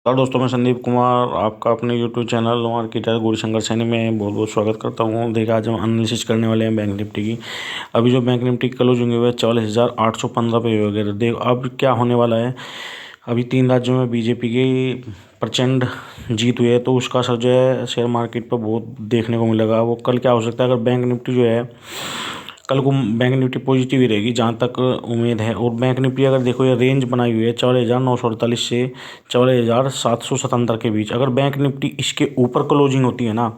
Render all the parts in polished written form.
नमस्कार दोस्तों, मैं संदीप कुमार आपका अपने YouTube channel marketer Gaurishankar Saini में बहुत बहुत स्वागत करता हूँ। देखिए, आज हम एनालिसिस करने वाले हैं बैंक निफ्टी की। अभी जो बैंक निफ्टी की क्लोजिंग हुई है 44,815 पे हुई है। देख अब क्या होने वाला है। अभी 3 राज्यों में बीजेपी की प्रचंड जीत हुई है, तो उसका असर जो है शेयर मार्केट पर बहुत देखने को मिलेगा। वो कल क्या हो सकता है, अगर बैंक निफ्टी जो है कल को बैंक निफ्टी पॉजिटिव ही रहेगी जहाँ तक उम्मीद है। और बैंक निफ्टी अगर देखो, ये रेंज बनाई हुई है 44,948 से 44,777 के बीच। अगर बैंक निफ्टी इसके ऊपर क्लोजिंग होती है ना,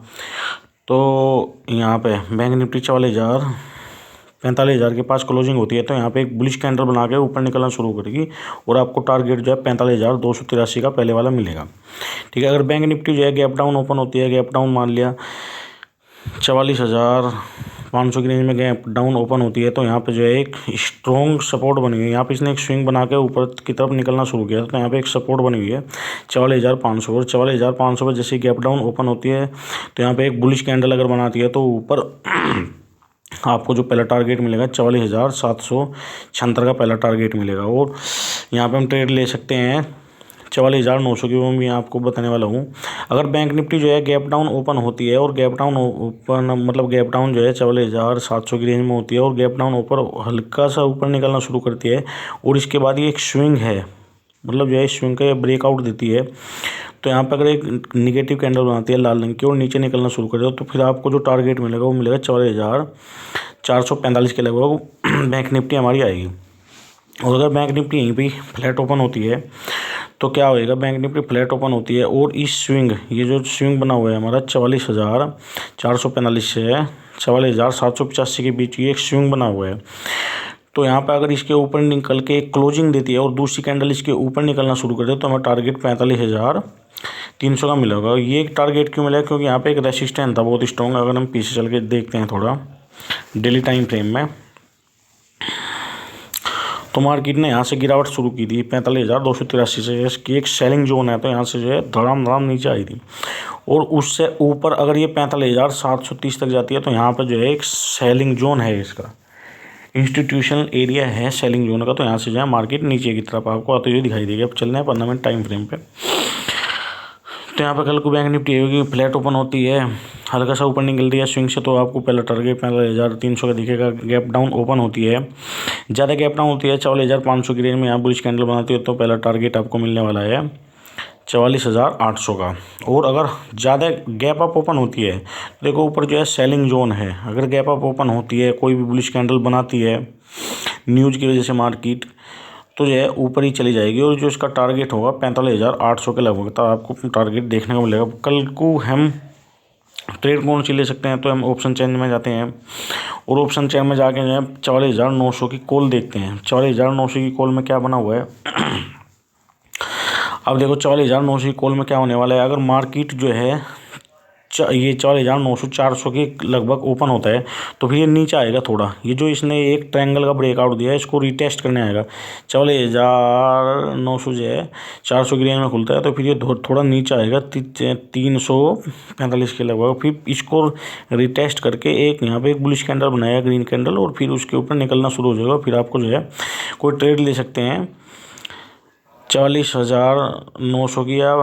तो यहाँ पे बैंक निफ्टी 45,000 के पास क्लोजिंग होती है, तो यहाँ पे एक बुलिश कैंडल बना के ऊपर निकलना शुरू करेगी और आपको टारगेट जो है 45,283 का पहले वाला मिलेगा। ठीक है। अगर बैंक निफ्टी जो है गैप डाउन ओपन होती है, गैप डाउन मान लिया 44,500 की रेंज में गैप डाउन ओपन होती है, तो यहाँ पे जो है एक स्ट्रॉन्ग सपोर्ट बनी हुई है। यहाँ पे इसने एक स्विंग बना के ऊपर की तरफ निकलना शुरू किया, तो यहाँ पे एक सपोर्ट बनी हुई है 44,500। और 44,500 पर जैसे गैप डाउन ओपन होती है, तो यहाँ पे एक बुलिश कैंडल अगर बनाती है, तो ऊपर आपको जो पहला टारगेट मिलेगा 44,776 का पहला टारगेट मिलेगा। और यहाँ पे हम ट्रेड ले सकते हैं 44,900 की, वो मैं आपको बताने वाला हूँ। अगर बैंक निफ्टी जो है गैप डाउन ओपन होती है, और गैप डाउन ओपन मतलब गैप डाउन जो है 44,700 की रेंज में होती है, और गैप डाउन ऊपर हल्का सा ऊपर निकलना शुरू करती है, और इसके बाद ये एक स्विंग है, मतलब जो है स्विंग का ब्रेकआउट देती है, तो यहाँ पर अगर एक निगेटिव कैंडल बनाती है लाल रंग की और नीचे निकलना शुरू कर दे, तो फिर आपको जो टारगेट मिलेगा वो मिलेगा 44,445 के लगभग बैंक निफ्टी हमारी आएगी। और अगर बैंक निफ्टी यहीं पर फ्लैट ओपन होती है, तो क्या होएगा, बैंक निफ्टी फ्लैट ओपन होती है और इस स्विंग, ये जो स्विंग बना हुआ है हमारा 44,445 से 44,785 के बीच ये एक स्विंग बना हुआ है, तो यहाँ पे अगर इसके ऊपर निकल के एक क्लोजिंग देती है और दूसरी कैंडल इसके ऊपर निकलना शुरू कर दे, तो हमें टारगेट 45,300 का मिलेगा। ये एक टारगेट क्यों मिला, क्योंकि यहाँ पे एक रेसिस्टेंस था बहुत स्ट्रॉन्ग। अगर हम पीछे चल के देखते हैं थोड़ा डेली टाइम फ्रेम में, तो मार्केट ने यहाँ से गिरावट शुरू की थी 45,283 से। इसकी एक सेलिंग जोन है, तो यहाँ से जो है धड़ाम धड़ाम नीचे आई थी, और उससे ऊपर अगर ये 45,730 तक जाती है, तो यहाँ पर जो है एक सेलिंग जोन है, इसका इंस्टीट्यूशनल एरिया है सेलिंग जोन का, तो यहाँ से जो है मार्केट नीचे की तरफ आपको आते हुए दिखाई देगी। अब चलना है 15 मिनट टाइम फ्रेम पे। तो यहाँ पर कल को बैंक निफ्टी होगी फ्लैट ओपन होती है, हल्का सा ऊपर निकलती है स्विंग से, तो आपको पहला टारगेट 45,300 का दिखेगा। गैप डाउन ओपन होती है, ज़्यादा गैप डाउन होती है 44,500 की रेंज में, यहाँ बुलिश कैंडल बनाती है, तो पहला टारगेट आपको मिलने वाला है 44,800 का। और अगर ज़्यादा गैप अप ओपन होती है, देखो ऊपर जो है सेलिंग जोन है, अगर गैप अप ओपन होती है, कोई भी बुलिश कैंडल बनाती है न्यूज़ की वजह से मार्केट, तो जो है ऊपर ही चली जाएगी, और जो इसका टारगेट होगा 45,800 के लगभग, तो आपको टारगेट देखने को मिलेगा। कल को हम ट्रेड कौन सी ले सकते हैं, तो हम ऑप्शन चेन में जाते हैं, और ऑप्शन चेन में जाके जो है 44,900 की कॉल देखते हैं। 44,900 की कॉल में क्या बना हुआ है अब देखो 44,900 की कॉल में क्या होने वाला है। अगर मार्केट जो है ये 44,900 400 के लगभग ओपन होता है, तो फिर ये नीचे आएगा थोड़ा। ये जो इसने एक ट्रायंगल का ब्रेकआउट दिया है, इसको रिटेस्ट करने आएगा। 44,900 जो है 400 की रेंज में खुलता है, तो फिर ये थोड़ा नीचे आएगा 345 के लगभग। फिर इसको रिटेस्ट करके एक यहाँ पे एक बुलिश कैंडल बनाएगा, ग्रीन कैंडल, और फिर उसके ऊपर निकलना शुरू हो जाएगा। फिर आपको जो है कोई ट्रेड ले सकते हैं 44,900 की या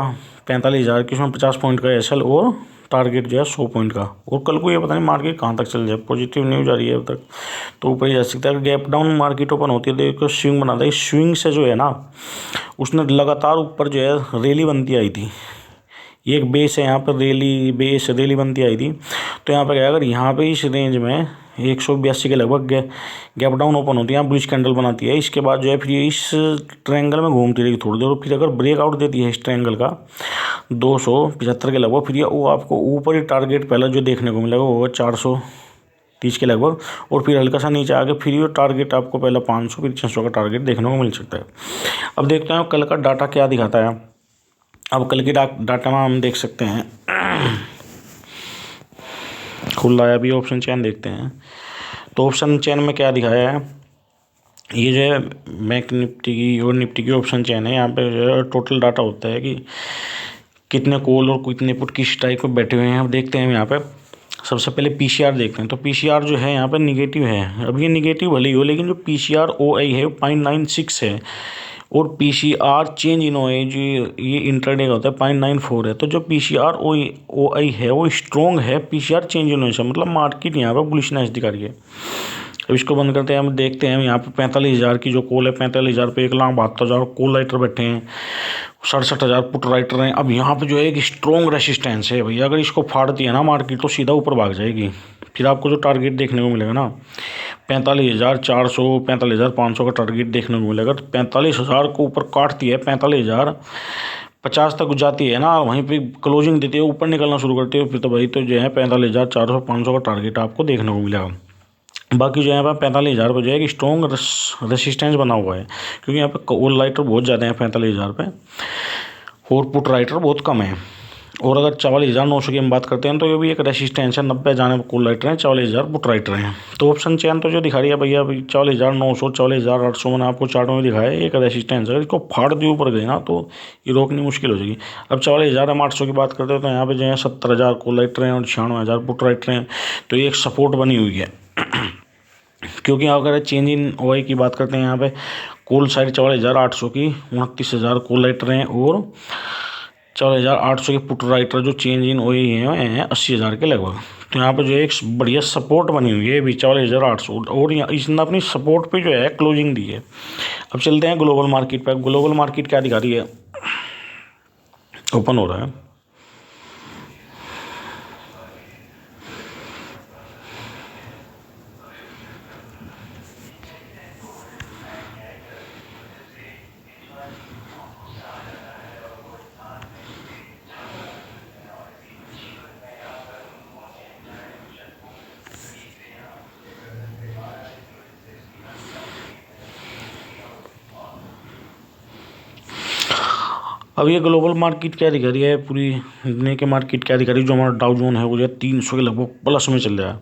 45,000 की, उसमें 50 पॉइंट का एसएल, और टारगेट जो है 100 पॉइंट का। और कल को ये पता नहीं मार्केट कहाँ तक चल जाए, पॉजिटिव न्यूज़ आ रही है अब तक, तो ऊपर ही जा सकता है। गैप डाउन मार्केट ओपन होती है, तो एक स्विंग बनाता है, इस स्विंग से जो है ना, उसने लगातार ऊपर जो है रैली बनती आई थी। ये एक बेस है, यहाँ पर रैली बनती आई थी, तो यहाँ पर क्या, अगर यहाँ पे इस रेंज में 182 के लगभग गैप डाउन ओपन होती है, यहाँ बुलिश कैंडल बनाती है, इसके बाद जो है फिर ये इस ट्रायंगल में घूमती रहेगी थोड़ी देर, और फिर अगर ब्रेकआउट देती है इस ट्रायंगल का 275 के लगभग, फिर ये वो आपको ऊपर ही टारगेट पहला जो देखने को मिलेगा वो होगा 430 के लगभग, और फिर हल्का सा नीचे आके फिर ये टारगेट आपको पहला 500 फिर 600 का टारगेट देखने को मिल सकता है। अब देखते हैं कल का डाटा क्या दिखाता है। अब कल की डाटा में हम देख सकते हैं, खुल रहा है अभी, ऑप्शन चेन देखते हैं। तो ऑप्शन चेन में क्या दिखाया है, ये जो है बैंक निफ्टी की और निफ्टी की ऑप्शन चेन है। यहाँ पे जो है टोटल डाटा होता है कि कितने कॉल और कितने पुट किस टाइप को बैठे हुए हैं। अब देखते हैं यहाँ पे, सबसे पहले पीसीआर देखते हैं। तो पीसीआर जो है यहाँ पे निगेटिव है। अब ये निगेटिव भले ही हो, लेकिन जो पीसीआर ओआई है 0.96 है, और पीसीआर चेंज इन ओआई जो ये इंटरडे का होता है 0.94 है। तो जो पीसीआर ओआई है वो स्ट्रॉन्ग है पीसीआर चेंज इन ओआई से, मतलब मार्केट यहाँ पर बुलिशनेस दिखा रही है। अब इसको बंद करते हैं, हम देखते हैं यहाँ पे 45,000 की जो कॉल है, 45,000 पे 1,72,000 कॉल राइटर बैठे हैं, 67,000 पुट राइटर हैं। अब यहाँ पे जो है एक स्ट्रॉन्ग रेसिस्टेंस है भैया, अगर इसको फाड़ दिया ना मार्केट तो सीधा ऊपर भाग जाएगी। फिर आपको जो टारगेट देखने को मिलेगा ना 45,400 45,500 का टारगेट देखने को मिलेगा। तो 45,000 को ऊपर काटती है, 45,050 तक जाती है ना, वहीं पे क्लोजिंग देती है, ऊपर निकलना शुरू करती है, फिर तो भाई तो जो है 45,400 500 का टारगेट आपको देखने को मिलेगा। बाकी जो है यहाँ पर 45,000 पर जो है एक स्ट्रॉन्ग रेसिस्टेंस बना हुआ है, क्योंकि यहाँ पे कॉल राइटर बहुत ज़्यादा है 45,000 पे और पुट राइटर बहुत कम है। और अगर 44,900 की हम बात करते हैं तो ये भी एक रेसिस्टेंस है, 90 जाने कॉल राइटर हैं, 44,000 पुट राइटर हैं। तो ऑप्शन चेन तो जो दिखा रही है भैया अभी 44,900 44,800 मैंने आपको चार्ट में दिखाया है, एक रेसिस्टेंस है। इसको फाड़ दिए ऊपर गए ना तो ये रोकनी मुश्किल हो जाएगी। अब 44,800 की बात करते हैं तो यहाँ पे जो है 70,000 कॉल राइटर हैं और 96,000 पुट राइटर हैं, तो ये एक सपोर्ट बनी हुई है। क्योंकि अगर चेंज इन ओआई की बात करते हैं यहाँ पे कॉल साइड 44,800 की 29,000 कॉल राइटर हैं और 44,800 के पुट राइटर जो चेंज इन ओआई हैं 80,000 के लगभग। तो यहाँ पे जो एक बढ़िया सपोर्ट बनी हुई है भी 44,800 और इसने अपनी सपोर्ट पे जो है क्लोजिंग दी है। अब चलते हैं ग्लोबल मार्केट पे। ग्लोबल मार्केट क्या दिखा रही है, ओपन हो रहा है। अब ये ग्लोबल मार्केट क्या दिखा रही है, पूरी दुनिया के मार्केट क्या दिखा रही है, जो हमारा डाउ जोन है वो जो है 300 के लगभग प्लस में चल रहा है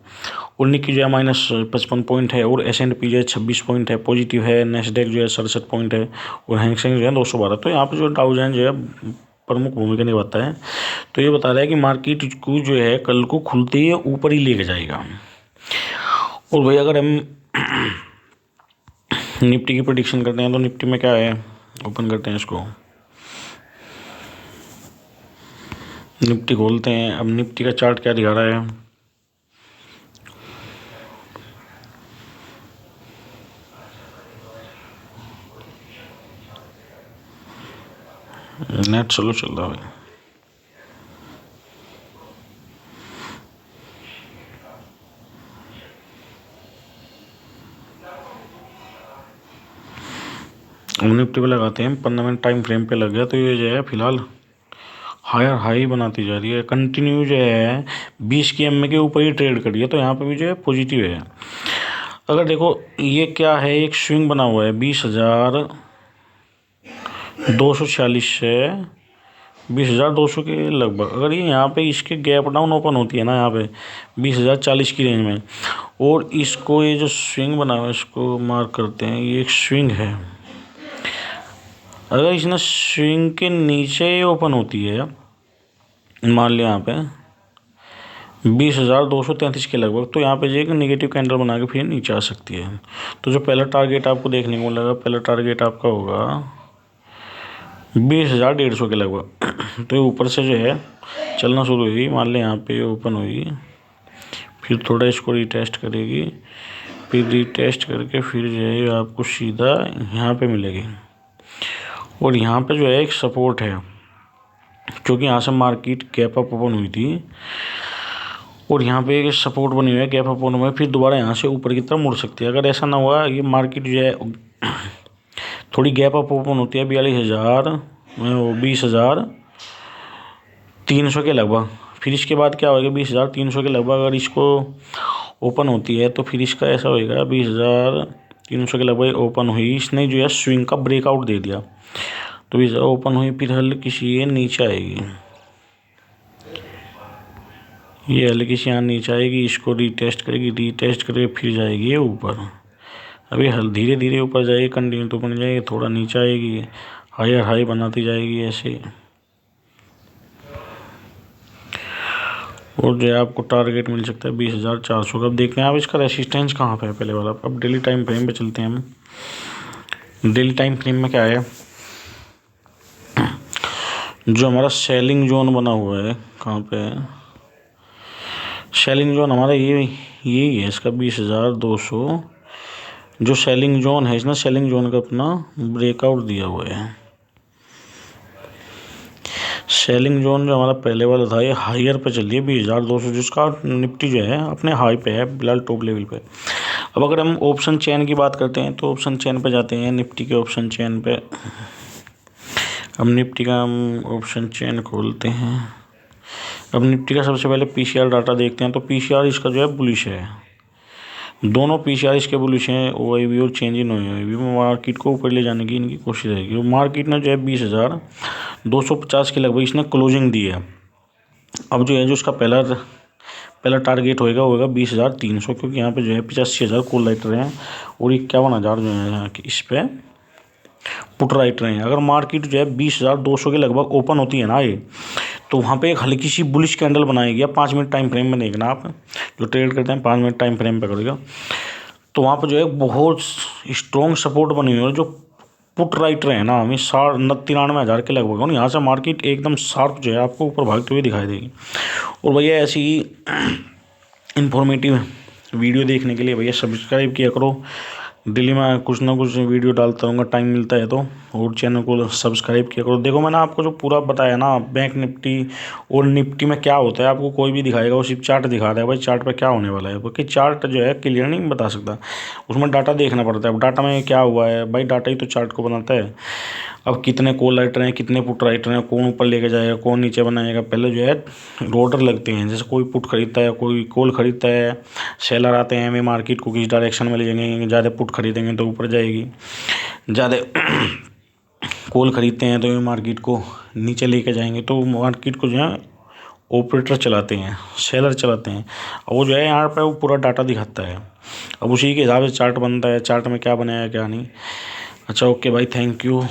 और निक्की जो है -55 पॉइंट है और S&P जो है 26 पॉइंट है पॉजिटिव है, नेस्डेक जो है 67 पॉइंट है और हैंगसेंग जो है 212। तो यहाँ पर जो डाउ जोन जो है प्रमुख भूमिका निभाता है। तो ये बता रहा है कि मार्केट को जो है कल को खुलते ही ऊपर ही लेके जाएगा। और भाई अगर हम निफ्टी की प्रेडिक्शन करते हैं तो निफ्टी में क्या है, ओपन करते हैं इसको, निफ्टी खोलते हैं। अब निफ्टी का चार्ट क्या दिखा रहा है, नेट स्लो चल रहा है। हम निफ्टी पे लगाते हैं 15 मिनट टाइम फ्रेम पे लग गया। तो ये जो है फिलहाल हायर हाई बनाती जा रही है, कंटिन्यू जो है 20 की EMA के ऊपर ही ट्रेड करी है। तो यहाँ पे भी जो है पॉजिटिव है। अगर देखो ये क्या है, एक स्विंग बना हुआ है 20,246 से 20,200 के लगभग। अगर ये यहाँ पे इसके गैप डाउन ओपन होती है ना यहाँ पे 20,040 की रेंज में, और इसको ये जो स्विंग बना हुआ है इसको मार्क करते हैं, ये एक स्विंग है। अगर इसने स्विंग के नीचे ही ओपन होती है, मान लिया यहाँ पे 20,233 के लगभग, तो यहाँ पे जो एक नेगेटिव कैंडल बना के फिर नीचे आ सकती है। तो जो पहला टारगेट आपको देखने को मिलेगा, पहला टारगेट आपका होगा 20,150 के लगभग। तो ऊपर से जो है चलना शुरू हुई, मान लें यहाँ पे ओपन हुई, फिर थोड़ा इसको रिटेस्ट करेगी, फिर रिटेस्ट करके फिर जो है आपको सीधा यहाँ पे मिलेगी। और यहाँ पे जो है एक सपोर्ट है, क्योंकि यहाँ से मार्केट गैप अप ओपन हुई थी और यहाँ पे एक सपोर्ट बनी हुई है, गैप अप ओपन हुआ है, फिर दोबारा यहाँ से ऊपर की तरफ मुड़ सकती है। अगर ऐसा ना हुआ, ये मार्केट जो है थोड़ी गैप अप ओपन होती है 20,300 के लगभग, फिर इसके बाद क्या होगा 20,300 के लगभग अगर इसको ओपन होती है तो फिर इसका ऐसा होएगा 20,300 के लगभग ओपन हुई, इसने जो है स्विंग का ब्रेकआउट दे दिया। तो इस ओपन हुई, फिर हल्की सी ये नीचे आएगी, ये हल्की सी यहाँ नीचे आएगी, इसको रिटेस्ट करेगी, रिटेस्ट करके फिर जाएगी ये ऊपर। अभी धीरे धीरे ऊपर जाएगी, कंटिन्यू तो बन जाएगी, थोड़ा नीचे आएगी, हायर हाई बनाती जाएगी ऐसे। और जो है आपको टारगेट मिल सकता है 20,400 का। अब देखते हैं आप इसका रेसिस्टेंस कहाँ पे है पहले वाला। अब डेली टाइम फ्रेम पे चलते हैं हम। डेली टाइम फ्रेम में क्या है, जो हमारा सेलिंग जोन बना हुआ है, कहाँ पे है सेलिंग जोन हमारा, यही है इसका 20,200। जो सेलिंग जोन है इसने सेलिंग जोन का अपना ब्रेकआउट दिया हुआ है। सेलिंग जोन जो हमारा पहले वाला था ये हायर पे चल रही है 20,200, जिसका निफ्टी जो है अपने हाई पे है फिलहाल, टॉप लेवल पे। अब अगर हम ऑप्शन चेन की बात करते हैं तो ऑप्शन चेन पे जाते हैं, निफ्टी के ऑप्शन चेन पे। अब निफ्टी का हम ऑप्शन चेन खोलते हैं। अब निफ्टी का सबसे पहले पीसीआर डाटा देखते हैं, तो पीसीआर इसका जो है बुलिश है, दोनों पीसीआर इसके बुलिश हैं। ओआईवी और चेंज इन ओआईवी में मार्केट को ऊपर ले जाने की इनकी कोशिश रहेगी। मार्केट ने जो है 20,250 के लगभग इसने क्लोजिंग दी है। अब जो है जो उसका पहला टारगेट होगा 20,300, क्योंकि यहाँ पे जो है 85,000 कॉल राइटर हैं और 51,000 जो है इस पर पुट राइटर हैं। अगर मार्केट जो है 20,200 के लगभग ओपन होती है ना ये, तो वहाँ पे एक हल्की सी बुलिश कैंडल बनाएगी। अब 5 मिनट टाइम फ्रेम में देखना, आप जो ट्रेड करते हैं 5 मिनट टाइम फ्रेम पे करेगा, तो वहाँ पर जो है बहुत स्ट्रॉन्ग सपोर्ट बनी हुई है। जो पुट राइटर है ना, हमें 93,000 के लगभग हो, यहाँ से मार्केट एकदम शार्प जो है आपको ऊपर भागते हुए दिखाई देगी। और भैया ऐसी ही इंफॉर्मेटिव वीडियो देखने के लिए भैया सब्सक्राइब किया करो। डेली मैं कुछ ना कुछ वीडियो डालता रहूँगा, टाइम मिलता है तो। और चैनल को सब्सक्राइब किया करो। देखो मैंने आपको जो पूरा बताया ना, बैंक निफ्टी और निफ्टी में क्या होता है, आपको कोई भी दिखाएगा वो सिर्फ चार्ट दिखा देगा भाई चार्ट पे क्या होने वाला है, क्योंकि चार्ट जो है क्लियर नहीं बता सकता, उसमें डाटा देखना पड़ता है। अब डाटा में क्या हुआ है भाई, डाटा ही तो चार्ट को बनाता है। अब कितने कॉल राइटर हैं, कितने पुट राइटर हैं, कौन ऊपर लेके जाएगा, कौन नीचे बनाएगा, पहले जो है ऑर्डर लगते हैं। जैसे कोई पुट खरीदता है, कोई कॉल खरीदता है, सेलर आते हैं हमें मार्केट को किस डायरेक्शन में ले जाएंगे, ज़्यादा पुट खरीदेंगे तो ऊपर जाएगी, ज़्यादा कॉल खरीदते हैं तो ये मार्केट को नीचे लेके जाएंगे। तो मार्केट को जो है ऑपरेटर चलाते हैं, सेलर चलाते हैं। और वो जो है यहाँ पर वो पूरा डाटा दिखाता है। अब उसी के हिसाब से चार्ट बनता है, चार्ट में क्या बनाया क्या नहीं। अच्छा ओके भाई, थैंक यू।